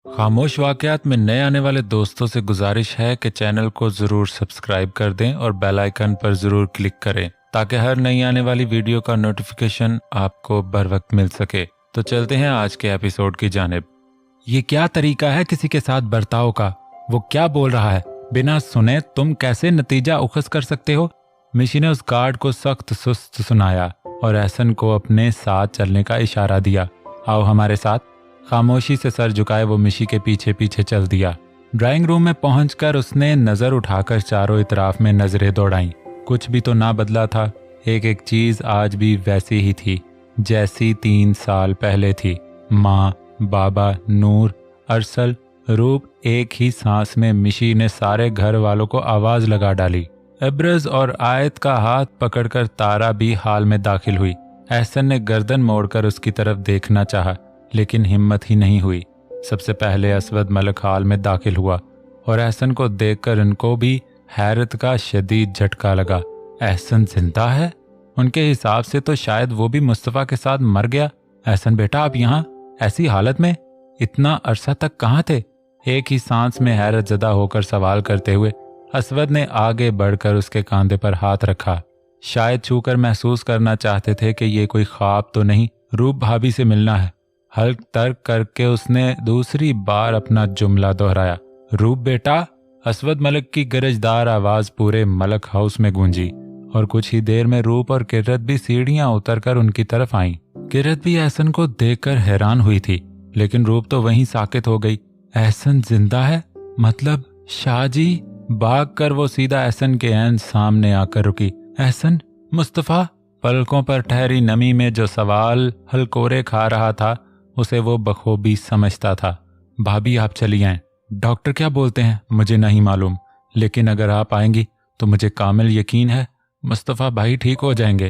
खामोश वाकयात में नए आने वाले दोस्तों से गुजारिश है कि चैनल को ज़रूर सब्सक्राइब कर दें और बेल आइकन पर ज़रूर क्लिक करें ताकि हर नई आने वाली वीडियो का नोटिफिकेशन आपको बर वक्त मिल सके। तो चलते हैं आज के एपिसोड की जानिब। ये क्या तरीका है किसी के साथ बर्ताव का? वो क्या बोल रहा है? बिना सुने तुम कैसे नतीजा उखस कर सकते हो? मिशी ने उस गार्ड को सख्त सुस्त सुनाया और एहसन को अपने साथ चलने का इशारा दिया। आओ हमारे साथ। खामोशी से सर झुकाए वो मिशी के पीछे पीछे चल दिया। ड्राइंग रूम में पहुंचकर उसने नजर उठाकर चारों इतराफ में नजरें दौड़ाईं। कुछ भी तो ना बदला था। एक एक चीज आज भी वैसी ही थी जैसी 3 साल पहले थी। माँ, बाबा, नूर, अरसल, रूप। एक ही सांस में मिशी ने सारे घर वालों को आवाज लगा डाली। अब्रज और आयत का हाथ पकड़कर तारा भी हाल में दाखिल हुई। एहसन ने गर्दन मोड़कर उसकी तरफ देखना चाहा लेकिन हिम्मत ही नहीं हुई। सबसे पहले असवद मलिक हाल में दाखिल हुआ और एहसन को देखकर उनको भी हैरत का शदीद झटका लगा। एहसन जिंदा है? उनके हिसाब से तो शायद वो भी मुस्तफ़ा के साथ मर गया। एहसन बेटा, आप यहाँ ऐसी हालत में इतना अरसा तक कहाँ थे? एक ही सांस में हैरत ज़दा होकर सवाल करते हुए असवद ने आगे बढ़कर उसके कंधे पर हाथ रखा। शायद छूकर महसूस करना चाहते थे कि ये कोई ख्वाब तो नहीं, रूप भाभी से मिलना है। हल्क तर्क करके उसने दूसरी बार अपना जुमला दोहराया। रूप बेटा। असवद मलिक की गरजदार आवाज पूरे मलक हाउस में गूंजी और कुछ ही देर में रूप और किरत भी सीढ़ियां उतरकर उनकी तरफ आईं। किरत भी एहसन को देखकर हैरान हुई थी लेकिन रूप तो वहीं साकित हो गई। एहसन जिंदा है? मतलब शाहजी? भाग कर वो सीधा एहसन के ऐन सामने आकर रुकी। एहसन, मुस्तफ़ा? पलकों पर ठहरी नमी में जो सवाल हलकोरे खा रहा था उसे वो बखूबी समझता था। भाभी आप चली आएं। डॉक्टर क्या बोलते हैं मुझे नहीं मालूम, लेकिन अगर आप आएंगी तो मुझे कामिल यकीन है मुस्तफ़ा भाई ठीक हो जाएंगे।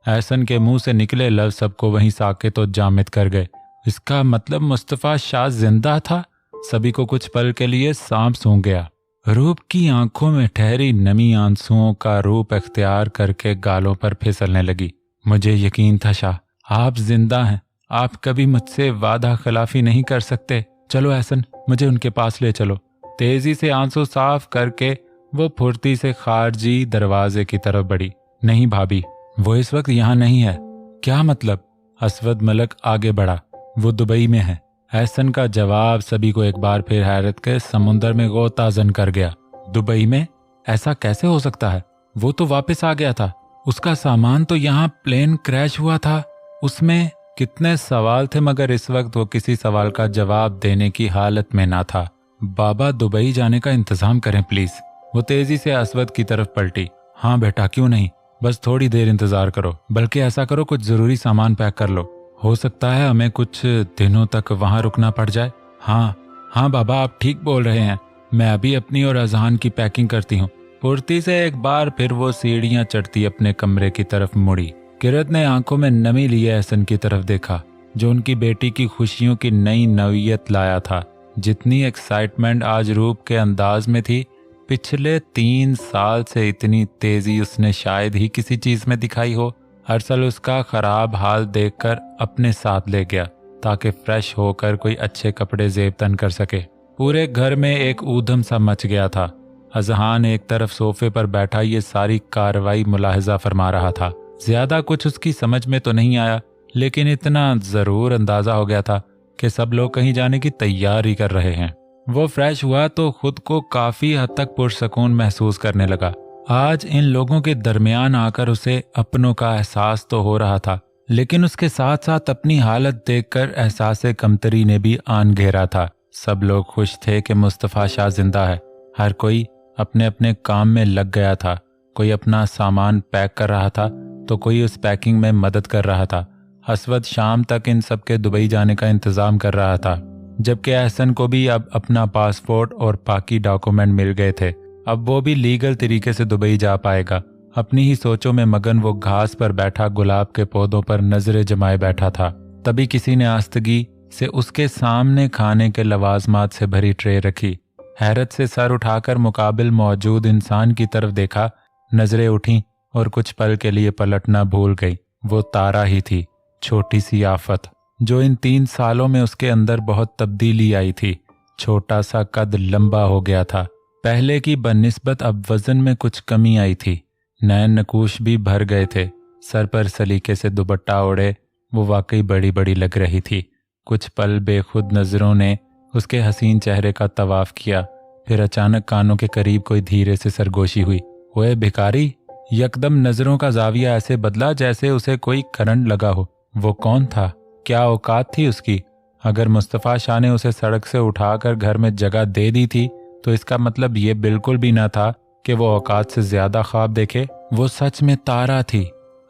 एहसन के मुंह से निकले लफ्ज़ सबको वहीं साकित और जामिद कर गए। इसका मतलब मुस्तफ़ा शाह जिंदा था? सभी को कुछ पल के लिए सांप सूंघ गया। रूप की आंखों में ठहरी नमी आंसुओं का रूप अख्तियार करके गालों पर फिसलने लगी। मुझे यकीन था शाह, आप जिंदा हैं। आप कभी मुझसे वादा खिलाफी नहीं कर सकते। चलो एहसन, मुझे उनके पास ले चलो। तेजी से आंसू साफ करके वो फुर्ती से खारजी दरवाजे की तरफ बढ़ी। नहीं भाभी, वो इस वक्त यहाँ नहीं है। क्या मतलब? असवद मलिक आगे बढ़ा। वो दुबई में है। एहसन का जवाब सभी को एक बार फिर हैरत के समुंदर में गोताजन कर गया। दुबई में? ऐसा कैसे हो सकता है? वो तो वापस आ गया था। उसका सामान तो यहाँ प्लेन क्रैश हुआ था। उसमें कितने सवाल थे मगर इस वक्त वो किसी सवाल का जवाब देने की हालत में ना था। बाबा, दुबई जाने का इंतजाम करें प्लीज। वो तेजी से असवद की तरफ पलटी। हाँ बेटा, क्यों नहीं, बस थोड़ी देर इंतजार करो। बल्कि ऐसा करो, कुछ जरूरी सामान पैक कर लो। हो सकता है हमें कुछ दिनों तक वहां रुकना पड़ जाए। हाँ बाबा, आप ठीक बोल रहे हैं। मैं अभी अपनी और अजहान की पैकिंग करती हूँ। फुर्ती से एक बार फिर वो सीढ़ियां चढ़ती अपने कमरे की तरफ मुड़ी। किरत ने आंखों में नमी लिए एहसन की तरफ देखा जो उनकी बेटी की खुशियों की नई नवीयत लाया था। जितनी एक्साइटमेंट आज रूप के अंदाज में थी, पिछले 3 साल से इतनी तेजी उसने शायद ही किसी चीज में दिखाई हो। अरसल उसका खराब हाल देखकर अपने साथ ले गया ताकि फ्रेश होकर कोई अच्छे कपड़े जेब तन कर सके। पूरे घर में एक ऊधम सा मच गया था। अजहान एक तरफ सोफे पर बैठा ये सारी कार्रवाई मुलाहिजा फरमा रहा था। ज्यादा कुछ उसकी समझ में तो नहीं आया लेकिन इतना जरूर अंदाजा हो गया था कि सब लोग कहीं जाने की तैयारी कर रहे हैं। वो फ्रेश हुआ तो खुद को काफी हद तक पुरसकून महसूस करने लगा। आज इन लोगों के दरमियान आकर उसे अपनों का एहसास तो हो रहा था लेकिन उसके साथ साथ अपनी हालत देखकर एहसास कमतरी ने भी आन घेरा था। सब लोग खुश थे कि मुस्तफ़ा शाह जिंदा है। हर कोई अपने अपने काम में लग गया था। कोई अपना सामान पैक कर रहा था तो कोई उस पैकिंग में मदद कर रहा था। असवद शाम तक इन सब के दुबई जाने का इंतजाम कर रहा था, जबकि एहसन को भी अब अपना पासपोर्ट और बाकी डॉक्यूमेंट मिल गए थे। अब वो भी लीगल तरीके से दुबई जा पाएगा। अपनी ही सोचों में मगन वो घास पर बैठा गुलाब के पौधों पर नजरें जमाए बैठा था। तभी किसी ने आस्तगी से उसके सामने खाने के लवाजमात से भरी ट्रे रखी। हैरत से सर उठाकर मुकाबिल मौजूद इंसान की तरफ देखा। नजरें उठी और कुछ पल के लिए पलटना भूल गई। वो तारा ही थी, छोटी सी आफत जो इन 3 सालों में उसके अंदर बहुत तब्दीली आई थी। छोटा सा कद लंबा हो गया था। पहले की बनिस्बत अब वजन में कुछ कमी आई थी। नैन नकूश भी भर गए थे। सर पर सलीके से दुपट्टा ओढ़े वो वाकई बड़ी बड़ी लग रही थी। कुछ पल बेखुद नजरों ने उसके हसीन चेहरे का तवाफ किया, फिर अचानक कानों के करीब कोई धीरे से सरगोशी हुई। ओए भिखारी! यकदम नजरों का जाविया ऐसे बदला जैसे उसे कोई करंट लगा हो। वो कौन था? क्या औकात थी उसकी? अगर मुस्तफ़ा शाह ने उसे सड़क से उठाकर घर में जगह दे दी थी तो इसका मतलब ये बिल्कुल भी ना था कि वो औकात से ज्यादा ख्वाब देखे। वो सच में तारा थी,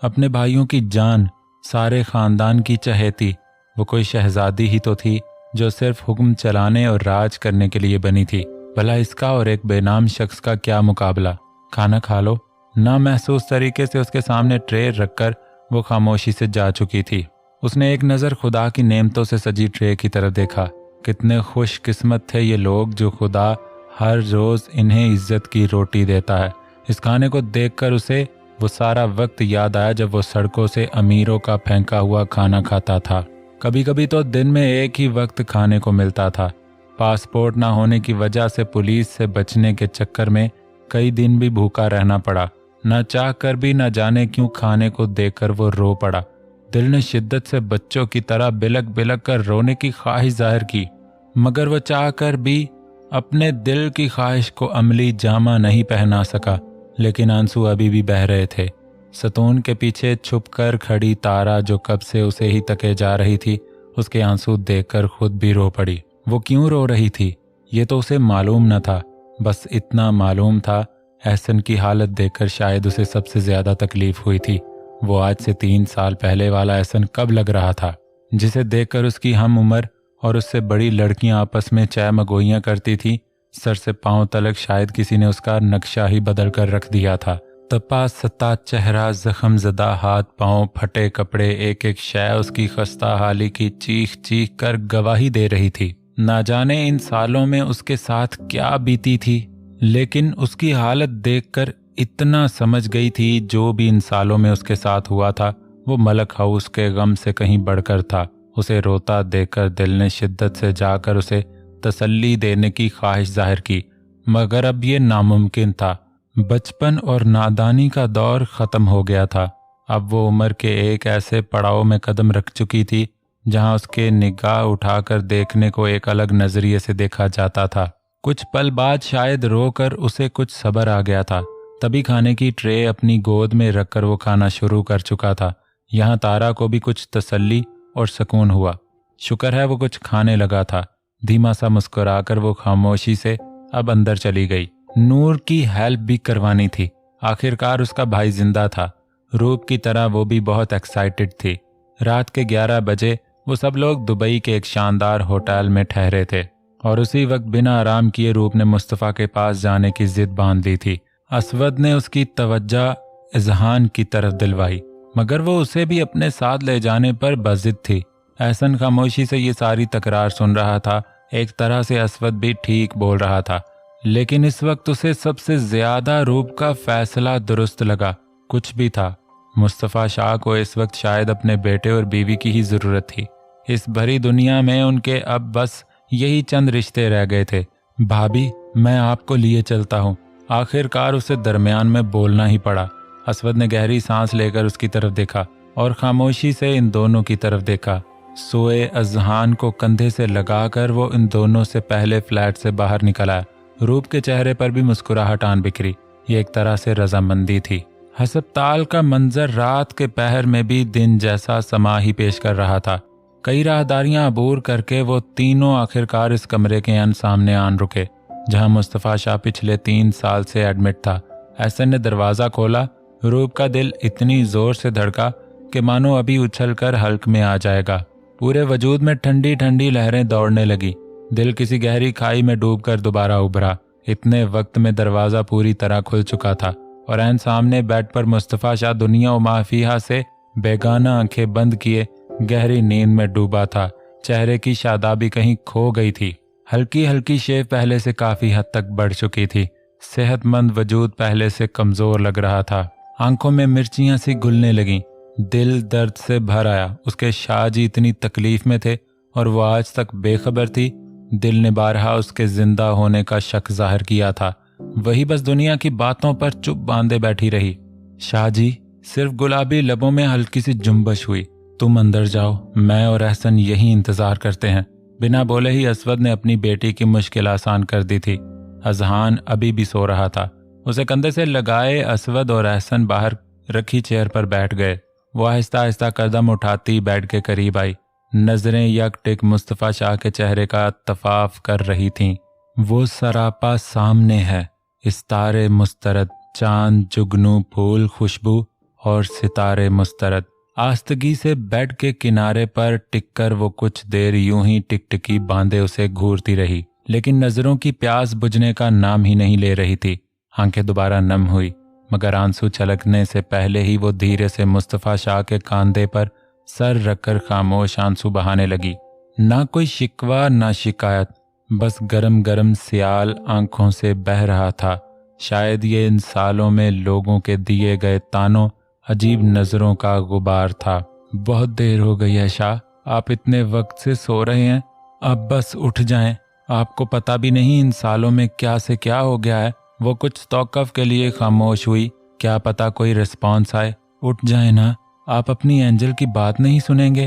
अपने भाइयों की जान, सारे खानदान की चहेती। वो कोई शहजादी ही तो थी जो सिर्फ हुक्म चलाने और राज करने के लिए बनी थी। भला इसका और एक बेनाम शख्स का क्या मुकाबला। खाना खा लो। ना महसूस तरीके से उसके सामने ट्रे रखकर वो खामोशी से जा चुकी थी। उसने एक नज़र खुदा की नेमतों से सजी ट्रे की तरफ देखा। कितने खुशकिस्मत थे ये लोग जो खुदा हर रोज़ इन्हें इज्जत की रोटी देता है। इस खाने को देखकर उसे वो सारा वक्त याद आया जब वो सड़कों से अमीरों का फेंका हुआ खाना खाता था। कभी कभी तो दिन में एक ही वक्त खाने को मिलता था। पासपोर्ट ना होने की वजह से पुलिस से बचने के चक्कर में कई दिन भी भूखा रहना पड़ा। न चाह कर भी न जाने क्यों खाने को देखकर वो रो पड़ा। दिल ने शिद्दत से बच्चों की तरह बिलक बिलक कर रोने की ख्वाहिश जाहिर की, मगर वो चाह कर भी अपने दिल की ख्वाहिश को अमली जामा नहीं पहना सका। लेकिन आंसू अभी भी बह रहे थे। सतून के पीछे छुपकर खड़ी तारा जो कब से उसे ही तके जा रही थी, उसके आंसू देखकर खुद भी रो पड़ी। वो क्यों रो रही थी ये तो उसे मालूम न था। बस इतना मालूम था, एहसन की हालत देखकर शायद उसे सबसे ज्यादा तकलीफ हुई थी। वो आज से 3 साल पहले वाला एहसन कब लग रहा था, जिसे देखकर उसकी हम उम्र और उससे बड़ी लड़कियां आपस में चाय मगोइयां करती थी। सर से पांव तलक शायद किसी ने उसका नक्शा ही बदल कर रख दिया था। तपा सता चेहरा, जख्म ज़दा हाथ पांव, फटे कपड़े, एक एक शय उसकी खस्ता हाली की चीख चीख कर गवाही दे रही थी। ना जाने इन सालों में उसके साथ क्या बीती थी, लेकिन उसकी हालत देखकर इतना समझ गई थी जो भी इन सालों में उसके साथ हुआ था वो मलक हाउस के गम से कहीं बढ़कर था। उसे रोता देखकर दिल ने शिद्दत से जाकर उसे तसल्ली देने की ख्वाहिश जाहिर की, मगर अब ये नामुमकिन था। बचपन और नादानी का दौर ख़त्म हो गया था। अब वो उम्र के एक ऐसे पड़ाव में कदम रख चुकी थी जहां उसके निगाह उठाकर देखने को एक अलग नजरिए से देखा जाता था। कुछ पल बाद शायद रोकर उसे कुछ सब्र आ गया था। तभी खाने की ट्रे अपनी गोद में रखकर वो खाना शुरू कर चुका था। यहाँ तारा को भी कुछ तसल्ली और सुकून हुआ। शुक्र है वो कुछ खाने लगा था। धीमा सा मुस्कुराकर वो खामोशी से अब अंदर चली गई। नूर की हेल्प भी करवानी थी। आखिरकार उसका भाई जिंदा था। रूप की तरह वो भी बहुत एक्साइटेड थी। रात के 11 बजे वो सब लोग दुबई के एक शानदार होटल में ठहरे थे और उसी वक्त बिना आराम किए रूप ने मुस्तफ़ा के पास जाने की जिद बांध ली थी। असवद ने उसकी तवज्जो इज़हान की तरफ दिलवाई, मगर वो उसे भी अपने साथ ले जाने पर बज़िद थी। एहसन खामोशी से ये सारी तकरार सुन रहा था। एक तरह से असवद भी ठीक बोल रहा था, लेकिन इस वक्त उसे सबसे ज्यादा रूप का फैसला दुरुस्त लगा। कुछ भी था, मुस्तफ़ा शाह को इस वक्त शायद अपने बेटे और बीवी की ही जरूरत थी। इस भरी दुनिया में उनके अब बस यही चंद रिश्ते रह गए थे। भाभी, मैं आपको लिए चलता हूँ। आखिरकार उसे दरमियान में बोलना ही पड़ा। असवद ने गहरी सांस लेकर उसकी तरफ देखा और खामोशी से इन दोनों की तरफ देखा। सोए अजहान को कंधे से लगाकर वो इन दोनों से पहले फ्लैट से बाहर निकल आया। रूप के चेहरे पर भी मुस्कुराहट आन बिखरी। ये एक तरह से रजामंदी थी। हस्पताल का मंजर रात के पहर में भी दिन जैसा समा ही पेश कर रहा था। कई राहदारियां अबूर करके वो तीनों आखिरकार इस कमरे के सामने आन रुके जहां मुस्तफ़ा शाह पिछले 3 साल से एडमिट था। एहसन ने दरवाज़ा खोला। रूप का दिल इतनी जोर से धड़का कि मानो अभी उछलकर हल्क में आ जाएगा। पूरे वजूद में ठंडी ठंडी लहरें दौड़ने लगी। दिल किसी गहरी खाई में डूबकर दोबारा उभरा। इतने वक्त में दरवाज़ा पूरी तरह खुल चुका था और ऐन सामने बेड पर मुस्तफ़ा शाह दुनिया व माफिया से बेगाना आंखें बंद किए गहरी नींद में डूबा था। चेहरे की शादाबी कहीं खो गई थी। हल्की हल्की शेव पहले से काफी हद तक बढ़ चुकी थी। सेहतमंद वजूद पहले से कमजोर लग रहा था। आंखों में मिर्चियां सी घुलने लगीं। दिल दर्द से भर आया। उसके शाह जी इतनी तकलीफ में थे और वो आज तक बेखबर थी। दिल ने बारहा उसके जिंदा होने का शक जाहिर किया था, वही बस दुनिया की बातों पर चुप बांधे बैठी रही। शाहजी, सिर्फ गुलाबी लबों में हल्की सी जुम्बश हुई। तुम अंदर जाओ, मैं और एहसन यही इंतजार करते हैं। बिना बोले ही असवद ने अपनी बेटी की मुश्किल आसान कर दी थी। अजहान अभी भी सो रहा था। उसे कंधे से लगाए असवद और एहसन बाहर रखी चेयर पर बैठ गए। वो आहिस्ता आहिस्ता कदम उठाती बेड के करीब आई। नजरें यकटिक मुस्तफ़ा शाह के चेहरे का तफाफ कर रही थीं। वो सरापा सामने है, इस्तारे मुस्तरद, चांद, जुगनू, फूल, खुशबू और सितारे मुस्तरद। आस्तगी से बेड के किनारे पर टिककर वो कुछ देर यूं ही टिकटिकी बांधे उसे घूरती रही, लेकिन नजरों की प्यास बुझने का नाम ही नहीं ले रही थी। आंखें दोबारा नम हुई, मगर आंसू छलकने से पहले ही वो धीरे से मुस्तफ़ा शाह के कांधे पर सर रखकर खामोश आंसू बहाने लगी। ना कोई शिकवा ना शिकायत, बस गरम गरम सियाल आंखों से बह रहा था। शायद ये इन सालों में लोगों के दिए गए तानों, अजीब नजरों का गुबार था। बहुत देर हो गई है शाह, आप इतने वक्त से सो रहे हैं, अब बस उठ जाएं। आपको पता भी नहीं इन सालों में क्या से क्या हो गया है। वो कुछ तौक़ुफ़ के लिए खामोश हुई। क्या पता कोई रिस्पॉन्स आए। उठ जाए ना, आप अपनी एंजल की बात नहीं सुनेंगे।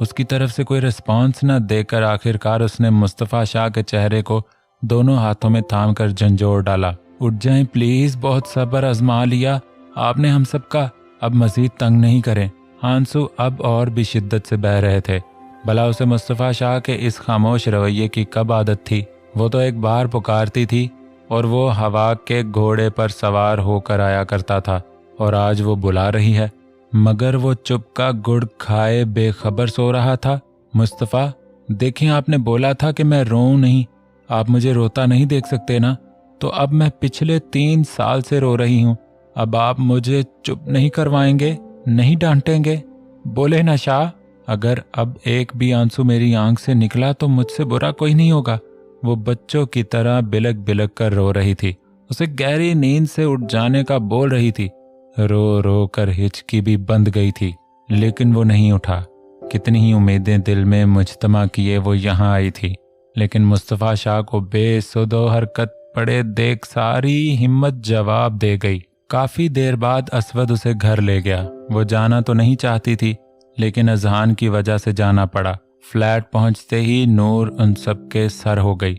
उसकी तरफ से कोई रिस्पॉन्स न देकर आखिरकार उसने मुस्तफ़ा शाह के चेहरे को दोनों हाथों में थाम कर झंझोड़ डाला। उठ जाएं प्लीज़, बहुत सब्र आजमा लिया आपने हम सबका, अब मज़ीद तंग नहीं करें। आंसू अब और भी शिद्दत से बह रहे थे। भला उसे मुस्तफ़ा शाह के इस खामोश रवैये की कब आदत थी। वो तो एक बार पुकारती थी और वो हवा के घोड़े पर सवार होकर आया करता था, और आज वो बुला रही है मगर वो चुप का गुड़ खाए बेखबर सो रहा था। मुस्तफ़ा, देखें, आपने बोला था कि मैं रोऊं नहीं, आप मुझे रोता नहीं देख सकते ना। तो अब मैं पिछले 3 साल से रो रही हूँ, अब आप मुझे चुप नहीं करवाएंगे, नहीं डांटेंगे? बोले ना शाह, अगर अब एक भी आंसू मेरी आंख से निकला तो मुझसे बुरा कोई नहीं होगा। वो बच्चों की तरह बिलक बिलक कर रो रही थी। उसे गहरी नींद से उठ जाने का बोल रही थी। रो रो कर हिचकी भी बंद गई थी, लेकिन वो नहीं उठा। कितनी ही उम्मीदें दिल में मुजतमा किए वो यहाँ आई थी, लेकिन मुस्तफ़ा शाह को बेसुदो हरकत पड़े देख सारी हिम्मत जवाब दे गई। काफी देर बाद असवद उसे घर ले गया। वो जाना तो नहीं चाहती थी, लेकिन अजहान की वजह से जाना पड़ा। फ्लैट पहुंचते ही नूर उन सब के सर हो गई।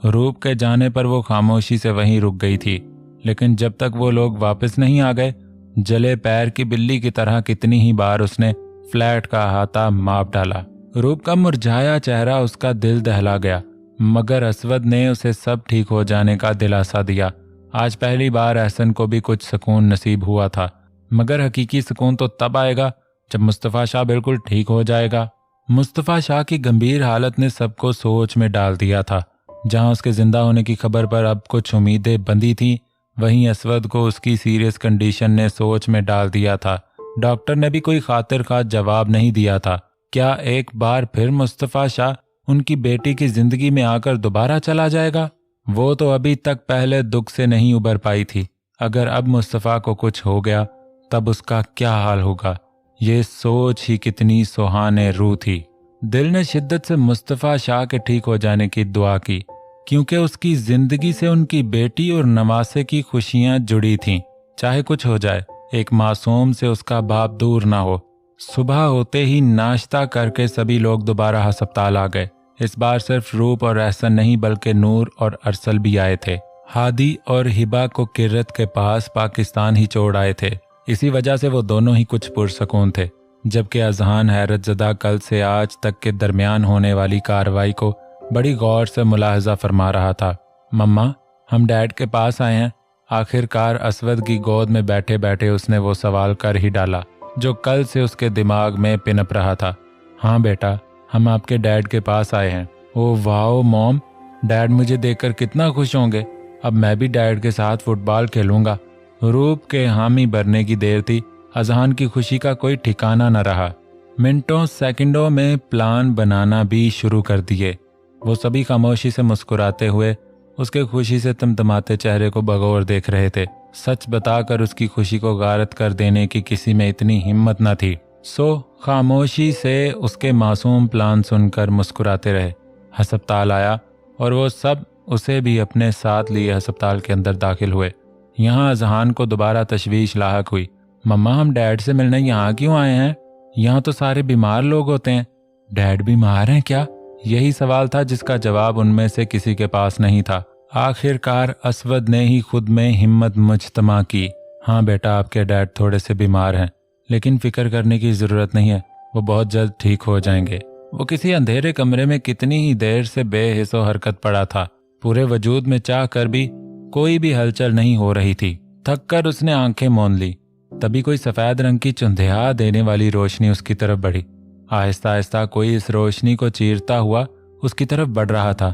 रूप के जाने पर वो खामोशी से वहीं रुक गई थी, लेकिन जब तक वो लोग वापस नहीं आ गए, जले पैर की बिल्ली की तरह कितनी ही बार उसने फ्लैट का अहाता माप डाला। रूप का मुरझाया चेहरा उसका दिल दहला गया, मगर असवद ने उसे सब ठीक हो जाने का दिलासा दिया। आज पहली बार एहसन को भी कुछ सुकून नसीब हुआ था, मगर हकीकी सुकून तो तब आएगा जब मुस्तफ़ा शाह बिल्कुल ठीक हो जाएगा। मुस्तफ़ा शाह की गंभीर हालत ने सबको सोच में डाल दिया था। जहां उसके जिंदा होने की खबर पर अब कुछ उम्मीदें बंधी थीं, वहीं असवद को उसकी सीरियस कंडीशन ने सोच में डाल दिया था। डॉक्टर ने भी कोई खातिर खा जवाब नहीं दिया था। क्या एक बार फिर मुस्तफ़ा शाह उनकी बेटी की जिंदगी में आकर दोबारा चला जाएगा? वो तो अभी तक पहले दुख से नहीं उबर पाई थी। अगर अब मुस्तफ़ा को कुछ हो गया तब उसका क्या हाल होगा? ये सोच ही कितनी सुहाने रूह थी। दिल ने शिद्दत से मुस्तफ़ा शाह के ठीक हो जाने की दुआ की, क्योंकि उसकी जिंदगी से उनकी बेटी और नवासे की खुशियां जुड़ी थीं। चाहे कुछ हो जाए, एक मासूम से उसका बाप दूर ना हो। सुबह होते ही नाश्ता करके सभी लोग दोबारा हस्पताल आ गए। इस बार सिर्फ रूप और एहसन नहीं, बल्कि नूर और अरसल भी आए थे। हादी और हिबा को किरत के पास पाकिस्तान ही छोड़ आए थे। इसी वजह से वो दोनों ही कुछ पुरसकून थे, जबकि अजहान हैरतज़दा कल से आज तक के दरमियान होने वाली कार्रवाई को बड़ी गौर से मुलाहजा फरमा रहा था। मम्मा, हम डैड के पास आए हैं। आखिरकार असवद की गोद में बैठे बैठे उसने वो सवाल कर ही डाला जो कल से उसके दिमाग में पिनप रहा था। हाँ बेटा, हम आपके डैड के पास आए हैं। ओह वाओ मॉम, डैड मुझे देखकर कितना खुश होंगे। अब मैं भी डैड के साथ फुटबॉल खेलूंगा। रूप के हामी भरने की देर थी। अजहान की खुशी का कोई ठिकाना न रहा। मिनटों सेकंडों में प्लान बनाना भी शुरू कर दिए। वो सभी खामोशी से मुस्कुराते हुए उसके खुशी से तमतमाते चेहरे को बगौर देख रहे थे। सच बताकर उसकी खुशी को गारत कर देने की किसी में इतनी हिम्मत न थी। सो खामोशी से उसके मासूम प्लान सुनकर मुस्कुराते रहे। हस्पताल आया और वो सब उसे भी अपने साथ लिए अस्पताल के अंदर दाखिल हुए। यहाँ अजहान को दोबारा तशवीश लाहक हुई। मम्मा, हम डैड से मिलने यहाँ क्यों आए हैं? यहाँ तो सारे बीमार लोग होते हैं। डैड बीमार हैं क्या? यही सवाल था जिसका जवाब उनमें से किसी के पास नहीं था। आखिरकार असवद ने ही खुद में हिम्मत मुजतमा की। हाँ बेटा, आपके डैड थोड़े से बीमार हैं, लेकिन फिक्र करने की जरूरत नहीं है, वो बहुत जल्द ठीक हो जाएंगे। वो किसी अंधेरे कमरे में कितनी ही देर से बेहिस्सो हरकत पड़ा था। पूरे वजूद में चाह कर भी कोई भी हलचल नहीं हो रही थी। थक कर उसने आंखें मौन ली। तभी कोई सफेद रंग की चुंधिया देने वाली रोशनी उसकी तरफ बढ़ी। आहिस्ता आहिस्ता कोई इस रोशनी को चीरता हुआ उसकी तरफ बढ़ रहा था।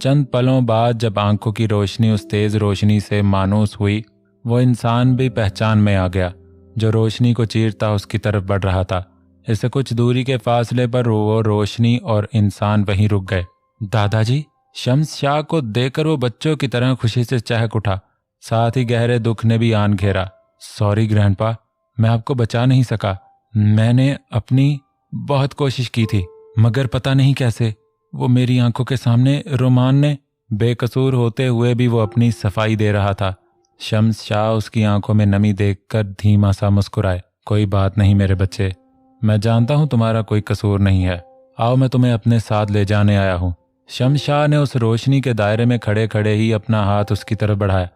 चंद पलों बाद जब आंखों की रोशनी उस तेज रोशनी से मानूस हुई, वो इंसान भी पहचान में आ गया जो रोशनी को चीरता उसकी तरफ बढ़ रहा था। इससे कुछ दूरी के फासले पर वो रोशनी और इंसान वहीं रुक गए। दादाजी! शम्स शाह को देखकर वो बच्चों की तरह खुशी से चहक उठा। साथ ही गहरे दुख ने भी आन घेरा। सॉरी ग्रैंडपा, मैं आपको बचा नहीं सका। मैंने अपनी बहुत कोशिश की थी, मगर पता नहीं कैसे वो मेरी आंखों के सामने रोमान ने बेकसूर होते हुए भी वो अपनी सफाई दे रहा था। शम्स शाह उसकी आंखों में नमी देखकर धीमा सा मुस्कुराए। कोई बात नहीं मेरे बच्चे, मैं जानता हूं तुम्हारा कोई कसूर नहीं है। आओ, मैं तुम्हें अपने साथ ले जाने आया हूं। शम्स शाह ने उस रोशनी के दायरे में खड़े खड़े ही अपना हाथ उसकी तरफ बढ़ाया।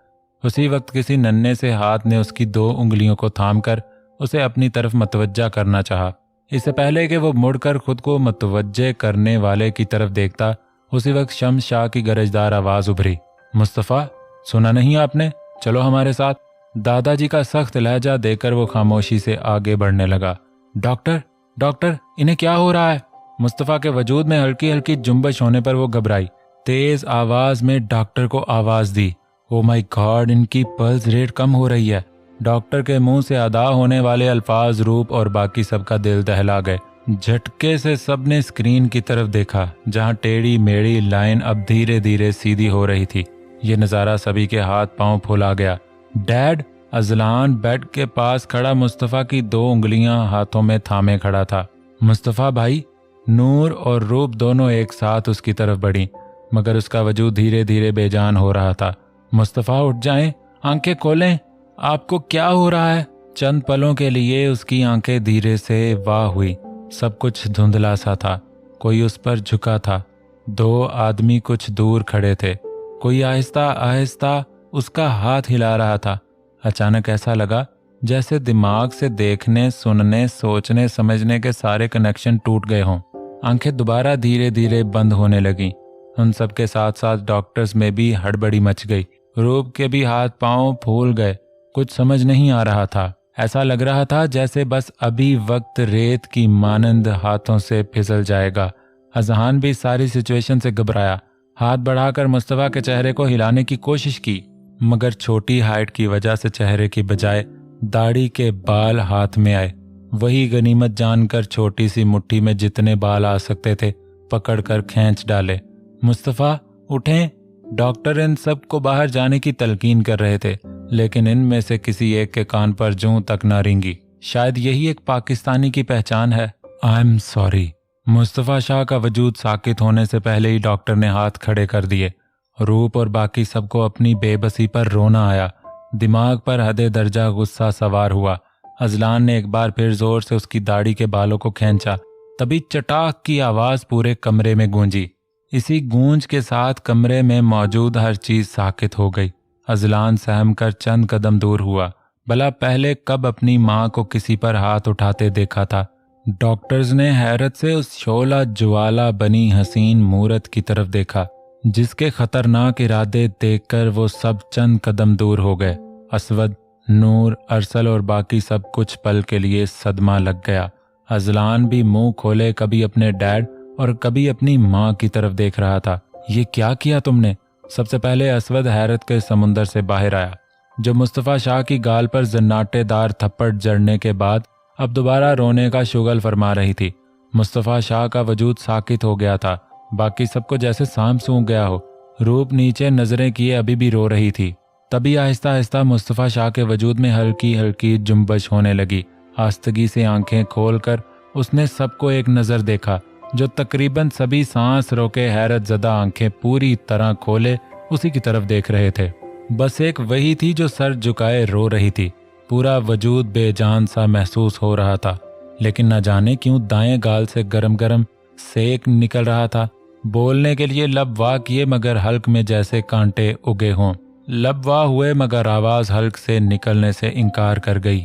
उसी वक्त किसी नन्हे से हाथ ने उसकी 2 उंगलियों को थामकर उसे अपनी तरफ मतवज्जा करना चाहा। इससे पहले कि वो मुड़कर खुद को मतवज्जे करने वाले की तरफ देखता, उसी वक्त शम्स शाह की गरजदार आवाज उभरी। मुस्तफ़ा, सुना नहीं आपने? चलो हमारे साथ। दादाजी का सख्त लहजा देकर वो खामोशी से आगे बढ़ने लगा। डॉक्टर, डॉक्टर, इन्हें क्या हो रहा है? मुस्तफ़ा के वजूद में हल्की हल्की जुम्बश होने पर वो घबराई। तेज आवाज में डॉक्टर को आवाज दी। ओ माय गॉड, इनकी पल्स रेट कम हो रही है। डॉक्टर के मुंह से अदा होने वाले अल्फाज रूप और बाकी सबका दिल दहला गए। झटके से सबने स्क्रीन की तरफ देखा, जहां टेढ़ी मेढ़ी लाइन अब धीरे धीरे सीधी हो रही थी। ये नज़ारा सभी के हाथ पांव फुला गया। डैड! अजलान बेड के पास खड़ा मुस्तफ़ा की 2 उंगलियां हाथों में थामे खड़ा था। मुस्तफ़ा भाई! नूर और रूप दोनों एक साथ उसकी तरफ बढ़ी, मगर उसका वजूद धीरे धीरे बेजान हो रहा था। मुस्तफ़ा, उठ जाएं, आंखें खोलें, आपको क्या हो रहा है? चंद पलों के लिए उसकी आंखें धीरे से वाह हुई। सब कुछ धुंधला सा था। कोई उस पर झुका था। 2 आदमी कुछ दूर खड़े थे। कोई आहिस्ता आहिस्ता उसका हाथ हिला रहा था। अचानक ऐसा लगा जैसे दिमाग से देखने, सुनने, सोचने, समझने के सारे कनेक्शन टूट गए हों। आंखें दोबारा धीरे धीरे बंद होने लगीं। उन सब के साथ साथ डॉक्टर्स में भी हड़बड़ी मच गई। रूप के भी हाथ पांव फूल गए। कुछ समझ नहीं आ रहा था। ऐसा लग रहा था जैसे बस अभी वक्त रेत की मानंद हाथों से फिसल जाएगा। अजहान भी सारी सिचुएशन से घबराया। हाथ बढ़ाकर मुस्तफ़ा के चेहरे को हिलाने की कोशिश की, मगर छोटी हाइट की वजह से चेहरे की बजाय दाढ़ी के बाल हाथ में आए। वही गनीमत जानकर छोटी सी मुट्ठी में जितने बाल आ सकते थे पकड़कर खींच डाले। मुस्तफ़ा, उठें! डॉक्टर इन सब को बाहर जाने की तलकीन कर रहे थे, लेकिन इनमें से किसी एक के कान पर जूं तक न रेंगी। शायद यही एक पाकिस्तानी की पहचान है। I am sorry. Mustafa Shah का वजूद साकित होने से पहले ही डॉक्टर ने हाथ खड़े कर दिए। रूप और बाकी सबको अपनी बेबसी पर रोना आया। दिमाग पर हदे दर्जा गुस्सा सवार हुआ। अजलान ने एक बार फिर जोर से उसकी दाढ़ी के बालों को खींचा। तभी चटाक की आवाज पूरे कमरे में गूंजी। इसी गूंज के साथ कमरे में मौजूद हर चीज साकित हो गई। अजलान सहम कर चंद कदम दूर हुआ। भला पहले कब अपनी माँ को किसी पर हाथ उठाते देखा था? डॉक्टर्स ने हैरत से उस शोला ज्वाला बनी हसीन मूरत की तरफ देखा, जिसके खतरनाक इरादे देखकर वो सब चंद कदम दूर हो गए। असवद, नूर, अरसल और बाकी सब कुछ पल के लिए सदमा लग गया। अजलान भी मुंह खोले कभी अपने डैड और कभी अपनी माँ की तरफ देख रहा था। ये क्या किया तुमने? सबसे पहले असवद हैरत के समुंदर से बाहर आया। जो मुस्तफ़ा शाह की गाल पर जन्नाटेदार थप्पड़ जड़ने के बाद अब दोबारा रोने का शुगल फरमा रही थी। मुस्तफ़ा शाह का वजूद साकित हो गया था। बाकी सबको जैसे सांप सूंघ गया हो। रूप नीचे नजरें किए अभी भी रो रही थी। तभी आहिस्ता आहिस्ता मुस्तफ़ा शाह के वजूद में हल्की हल्की जुम्बश होने लगी। आस्तगी से आंखें खोलकर उसने सबको एक नज़र देखा। जो तकरीबन सभी सांस रोके हैरत ज़दा आंखें पूरी तरह खोले उसी की तरफ देख रहे थे। बस एक वही थी जो सर झुकाए रो रही थी। पूरा वजूद बेजान सा महसूस हो रहा था, लेकिन न जाने क्यों दाएं गाल से गरम गरम सेक निकल रहा था। बोलने के लिए लब वाह किए मगर हल्क में जैसे कांटे उगे हों। लब वाह हुए मगर आवाज हल्क से निकलने से इनकार कर गई।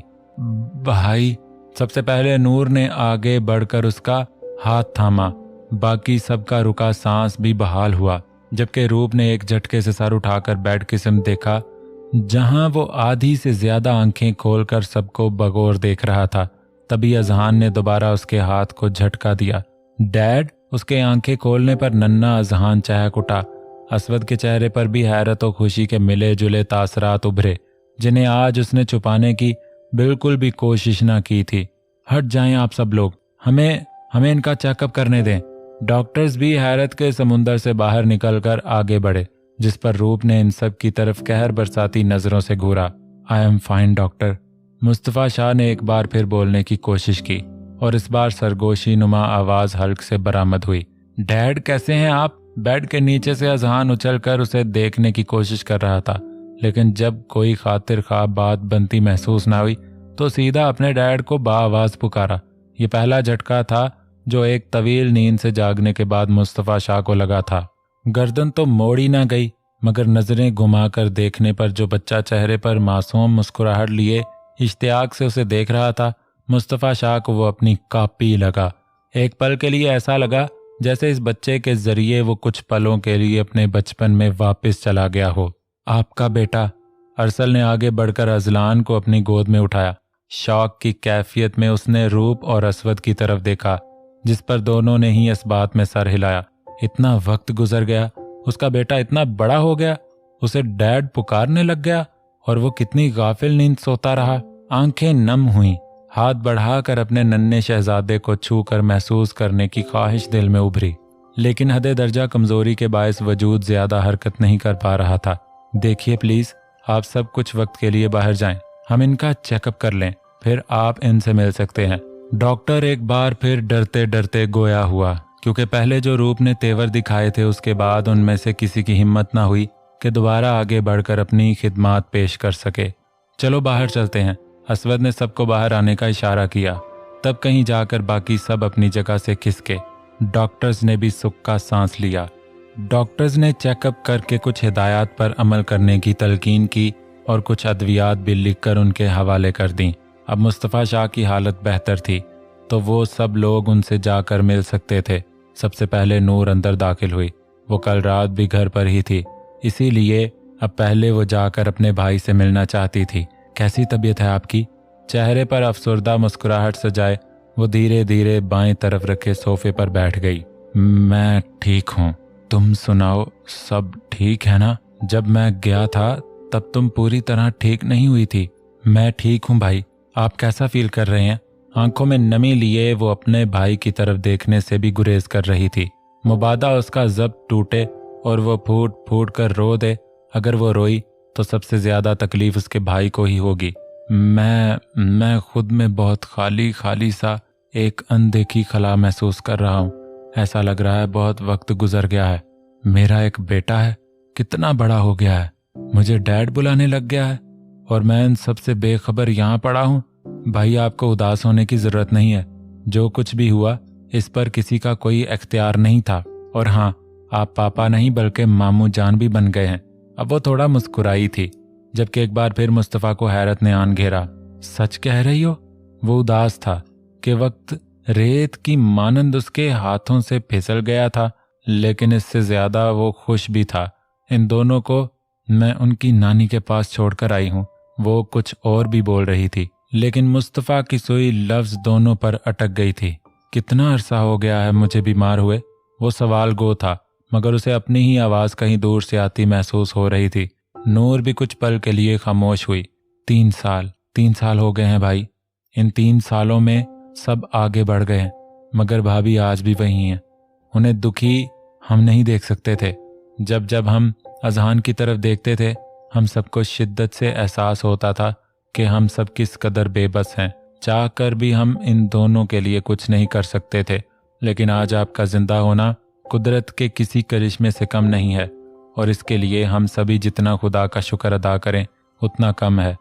भाई। सबसे पहले नूर ने आगे बढ़कर उसका हाथ थामा। बाकी सबका रुका सांस भी बहाल हुआ, जबकि रूप ने एक झटके से सर उठाकर बेड की सिमत देखा, जहां वो आधी से ज्यादा आंखें खोलकर सबको बगौर देख रहा था। तभी अजहान ने दोबारा उसके हाथ को झटका दिया। डैड। उसके आंखें खोलने पर नन्ना अजहान चहक उठा। असवद के चेहरे पर भी हैरत और खुशी के मिले जुले तासरात उभरे, जिन्हें आज उसने छुपाने की बिल्कुल भी कोशिश न की थी। हट जाएं आप सब लोग, हमें इनका चेकअप करने दें। डॉक्टर्स भी हैरत के समुंदर से बाहर निकलकर आगे बढ़े, जिस पर रूप ने इन सब की तरफ कहर बरसाती नजरों से घूरा। I am fine doctor. Mustafa Shah ने एक बार फिर बोलने की कोशिश की और इस बार सरगोशी नुमा आवाज हल्क से बरामद हुई। डैड कैसे हैं आप? बेड के नीचे से अजहान उछलकर उसे देखने की कोशिश कर रहा था, लेकिन जब कोई खातिर खा बात बनती महसूस ना हुई तो सीधा अपने डैड को बाआवाज पुकारा। ये पहला झटका था जो एक तवील नींद से जागने के बाद मुस्तफ़ा शाह को लगा था। गर्दन तो मोड़ी ना गई, मगर नजरें घुमाकर देखने पर जो बच्चा चेहरे पर मासूम मुस्कुराहट लिए इश्तियाक से उसे देख रहा था, मुस्तफ़ा शाह को वो अपनी कॉपी लगा। एक पल के लिए ऐसा लगा जैसे इस बच्चे के जरिए वो कुछ पलों के लिए अपने बचपन में वापस चला गया हो। आपका बेटा। अरसल ने आगे बढ़कर अजलान को अपनी गोद में उठाया। शौक की कैफियत में उसने रूप और असवद की तरफ देखा, जिस पर दोनों ने ही इस बात में सर हिलाया। इतना वक्त गुजर गया, उसका बेटा इतना बड़ा हो गया, उसे डैड पुकारने लग गया, और वो कितनी गाफिल नींद सोता रहा। आंखें नम हुईं। हाथ बढ़ाकर अपने नन्हे शहजादे को छूकर महसूस करने की ख्वाहिश दिल में उभरी, लेकिन हदे दर्जा कमजोरी के बायस वजूद ज्यादा हरकत नहीं कर पा रहा था। देखिए प्लीज, आप सब कुछ वक्त के लिए बाहर जाएं, हम इनका चेकअप कर लें, फिर आप इनसे मिल सकते हैं। डॉक्टर एक बार फिर डरते डरते गोया हुआ, क्योंकि पहले जो रूप ने तेवर दिखाए थे उसके बाद उनमें से किसी की हिम्मत ना हुई कि दोबारा आगे बढ़कर अपनी खिदमात पेश कर सके। चलो बाहर चलते हैं। असवद ने सबको बाहर आने का इशारा किया। तब कहीं जाकर बाकी सब अपनी जगह से खिसके। डॉक्टर्स ने भी सुख का सांस लिया। डॉक्टर्स ने चेकअप करके कुछ हिदायत पर अमल करने की तलकीन की और कुछ अद्वियात भी लिखकर उनके हवाले कर दी। अब मुस्तफ़ा शाह की हालत बेहतर थी, तो वो सब लोग उनसे जाकर मिल सकते थे। सबसे पहले नूर अंदर दाखिल हुई। वो कल रात भी घर पर ही थी, इसीलिए अब पहले वो जाकर अपने भाई से मिलना चाहती थी। कैसी तबीयत है आपकी? चेहरे पर अफसरदा मुस्कुराहट सजाए वो धीरे धीरे बाएं तरफ रखे सोफे पर बैठ गई। मैं ठीक हूँ, तुम सुनाओ, सब ठीक है ना? जब मैं गया था तब तुम पूरी तरह ठीक नहीं हुई थी। मैं ठीक हूँ भाई, आप कैसा फील कर रहे हैं? आंखों में नमी लिए वो अपने भाई की तरफ देखने से भी गुरेज कर रही थी। मुबादा उसका जब्त टूटे और वो फूट फूट कर रो दे। अगर वो रोई तो सबसे ज्यादा तकलीफ उसके भाई को ही होगी। मैं खुद में बहुत खाली खाली सा एक अनदेखी खला महसूस कर रहा हूँ। ऐसा लग रहा है बहुत वक्त गुजर गया है। मेरा एक बेटा है, कितना बड़ा हो गया है, मुझे डैड बुलाने लग गया है, और मैं इन सबसे बेखबर यहाँ पड़ा हूँ। भाई आपको उदास होने की जरूरत नहीं है। जो कुछ भी हुआ इस पर किसी का कोई इख्तियार नहीं था। और हाँ, आप पापा नहीं बल्कि मामू जान भी बन गए हैं। अब वो थोड़ा मुस्कुराई थी, जबकि एक बार फिर मुस्तफ़ा को हैरत ने आन घेरा। सच कह रही हो? वो उदास था कि वक्त रेत की मानंद उसके हाथों से फिसल गया था, लेकिन इससे ज्यादा वो खुश भी था। इन दोनों को मैं उनकी नानी के पास छोड़कर आई हूँ। वो कुछ और भी बोल रही थी, लेकिन मुस्तफ़ा की सुई लफ्ज दोनों पर अटक गई थी। कितना अरसा हो गया है मुझे बीमार हुए? वो सवाल गो था, मगर उसे अपनी ही आवाज कहीं दूर से आती महसूस हो रही थी। नूर भी कुछ पल के लिए खामोश हुई। 3 साल हो गए हैं भाई। इन 3 सालों में सब आगे बढ़ गए हैं, मगर भाभी आज भी वही हैं। उन्हें दुखी हम नहीं देख सकते थे। जब जब हम अजहान की तरफ देखते थे, हम सबको शिद्दत से एहसास होता था कि हम सब किस कदर बेबस हैं। चाह कर भी हम इन दोनों के लिए कुछ नहीं कर सकते थे, लेकिन आज आपका जिंदा होना कुदरत के किसी करिश्मे से कम नहीं है और इसके लिए हम सभी जितना खुदा का शुक्र अदा करें उतना कम है।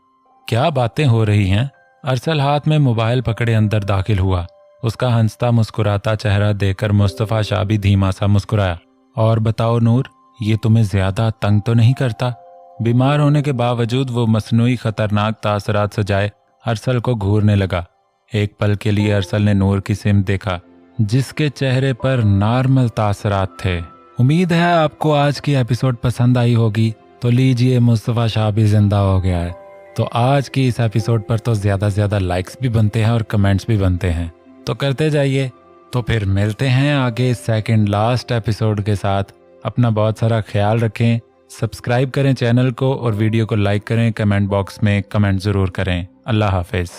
क्या बातें हो रही हैं? अरसल हाथ में मोबाइल पकड़े अंदर दाखिल हुआ। उसका हंसता मुस्कुराता चेहरा देखकर मुस्तफ़ा शाह भी धीमा सा मुस्कुराया। और बताओ नूर, ये तुम्हें ज्यादा तंग तो नहीं करता? बीमार होने के बावजूद वो मसनूई खतरनाक तासरात सजाए अरसल को घूरने लगा। एक पल के लिए अरसल ने नूर की सिमत देखा जिसके चेहरे पर नॉर्मल तासरात थे। उम्मीद है आपको आज की एपिसोड पसंद आई होगी। तो लीजिए, मुस्तफ़ा शाह भी जिंदा हो गया है। तो आज की इस एपिसोड पर तो ज्यादा से ज्यादा लाइक्स भी बनते हैं और कमेंट्स भी बनते हैं, तो करते जाइए। तो फिर मिलते हैं आगे सेकंड लास्ट एपिसोड के साथ। अपना बहुत सारा ख्याल रखें, सब्सक्राइब करें चैनल को और वीडियो को लाइक करें, कमेंट बॉक्स में कमेंट ज़रूर करें। अल्लाह हाफिज़।